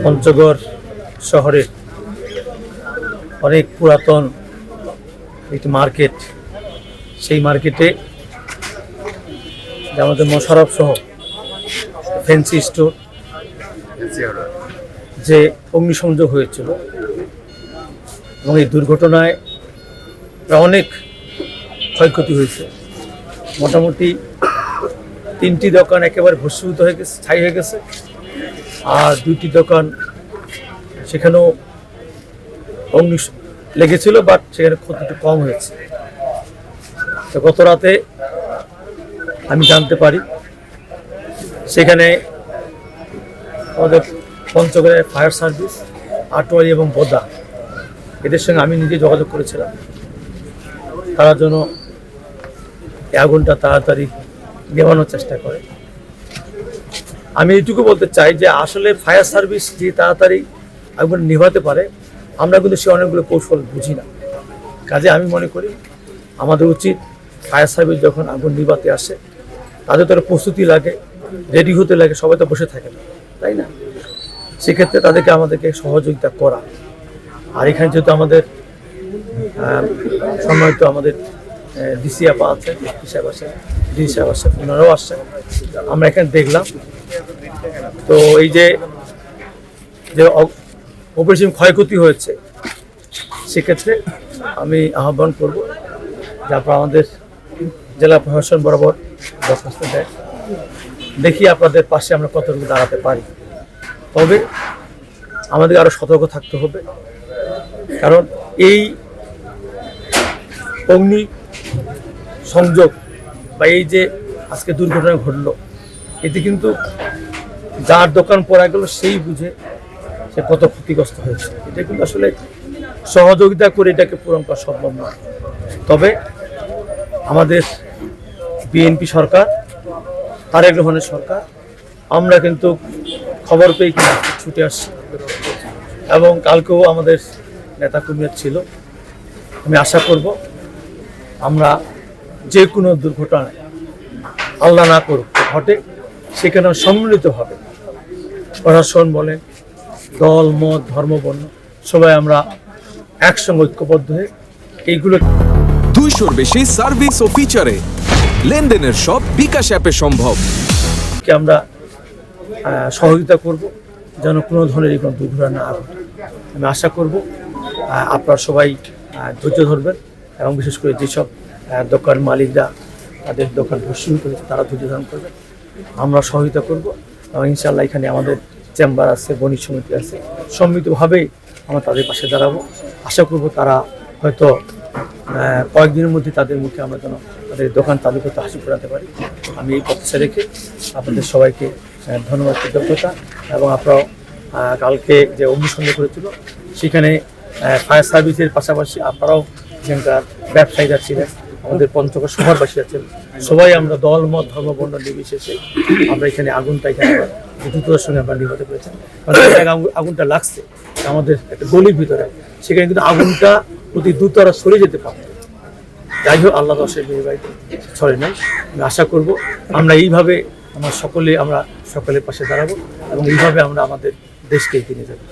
পঞ্চগড় শহরের অনেক পুরাতন একটি মার্কেট, সেই মার্কেটে আমাদের মোশাররফ সহ ফ্যান্সি স্টোর যে অগ্নিসংযোগ হয়েছিল এবং এই দুর্ঘটনায় অনেক ক্ষয়ক্ষতি হয়েছে। মোটামুটি 3টি দোকান একেবারে ভস্মীভূত হয়ে গেছে, ছাই হয়ে গেছে, আর 2টি দোকান সেখানেও অগ্নি লেগেছিল, বাট সেখানে ক্ষতিটা কম হয়েছে। তো গত রাতে আমি জানতে পারি সেখানে আমাদের পঞ্চগড়ের ফায়ার সার্ভিস, আটোয়ারি এবং বোদা, এদের সঙ্গে আমি নিজে যোগাযোগ করেছিলাম তারা যেন এই আগুনটা তাড়াতাড়ি নেভানোর চেষ্টা করে। আমি এইটুকু বলতে চাই যে আসলে ফায়ার সার্ভিস যে তাড়াতাড়ি আগুন নেভাতে পারে, আমরা কিন্তু সে অনেকগুলো কৌশল বুঝি না। কাজে আমি মনে করি আমাদের উচিত ফায়ার সার্ভিস যখন আগুন নিভাতে আসে তাদের তো প্রস্তুতি লাগে, রেডি হতে লাগে, সবাই তো বসে থাকে না, তাই না? সেক্ষেত্রে আমাদেরকে সহযোগিতা করা। আর এখানে যেহেতু আমাদের সম্মানিত আমাদের ডিসি আপা আছে, সাহেব আছে, ডিসি সাহেব আছে, ওনারাও আসছে, আমরা এখানে দেখলাম। তো এই যে অপরিসীম ক্ষয়ক্ষতি হয়েছে, সেক্ষেত্রে আমি আহ্বান করব যে আপনারা আমাদের জেলা প্রশাসন বরাবর দরখাস্ত দেয়, দেখি আপনাদের পাশে আমরা কতটুকু দাঁড়াতে পারি। তবে আমাদের আরও সতর্ক থাকতে হবে, কারণ এই অগ্নি সংযোগ বা এই যে আজকে দুর্ঘটনা ঘটলো, এতে কিন্তু যার দোকান পড়া গেল সেই বুঝে সে কত ক্ষতিগ্রস্ত হয়েছে। এটা কিন্তু আসলে সহযোগিতা করে এটাকে পূরণ করা সম্ভব নয়। তবে আমাদের বিএনপি সরকার, তারেক রহমানের সরকার, আমরা কিন্তু খবর পেয়ে ছুটে আসছি এবং কালকেও আমাদের নেতাকর্মীরা ছিল। আমি আশা করব আমরা যে কোনো দুর্ঘটনায় আল্লাহ না করুক ঘটে, সেখানে সম্মিলিতভাবে প্রশাসন বলেন, দল, মত, ধর্ম, বর্ণ সবাই আমরা একসঙ্গে ঐক্যবদ্ধ হয়ে এইগুলো 200-র বেশি সার্ভিস ও ফিচারে লেনদেনের সব বিকাশ অ্যাপে সম্ভব। আমরা সহযোগিতা করব যেন কোনো ধরনের কোনো দুর্ঘটনা না ঘটে। আমি আশা করব আপনারা সবাই ধৈর্য ধরবেন এবং বিশেষ করে যেসব দোকান মালিকরা তাদের দোকান ভস্মীভূত করেছে তারা ধৈর্য ধারণ করবেন। আমরা সহযোগিতা করব এবং ইনশাআল্লাহ এখানে আমাদের চেম্বার আছে, বণিক সমিতি আছে, সম্মিলিতভাবেই আমরা তাদের পাশে দাঁড়াবো। আশা করব তারা হয়তো কয়েকদিনের মধ্যে তাদের মুখে আমরা যেন তাদের দোকান চালু করতে হাসি ফোটাতে পারি। আমি এই প্রত্যাশা রেখে আপনাদের সবাইকে ধন্যবাদ, কৃতজ্ঞতা। এবং আপনারাও কালকে যে অগ্নিসংযোগ করেছিল সেখানে ফায়ার সার্ভিসের পাশাপাশি আপনারাও এখানকার ব্যবসায়ীরা ছিলেন, আমাদের পঞ্চগড় শহরবাসীরা ছিলেন, সবাই আমরা দল, মত, ধর্ম, বর্ণ নির্বিশেষে আমরা এখানে আগুনটা এখানে দ্রুততার সঙ্গে আমরা নিভাতে পেরেছি। কারণ আগুনটা লাগছে আমাদের একটা গলির ভিতরে, সেখানে কিন্তু আগুনটা অতি দ্রুতরা সরে যেতে পারত। যাই হোক, আল্লাহ দশের বিনিময়ে ছড়ে নাই। আমি আশা করব আমরা এইভাবে আমরা সকলের পাশে দাঁড়াবো এবং এইভাবে আমরা আমাদের দেশকে এগিয়ে নিয়ে যাবো।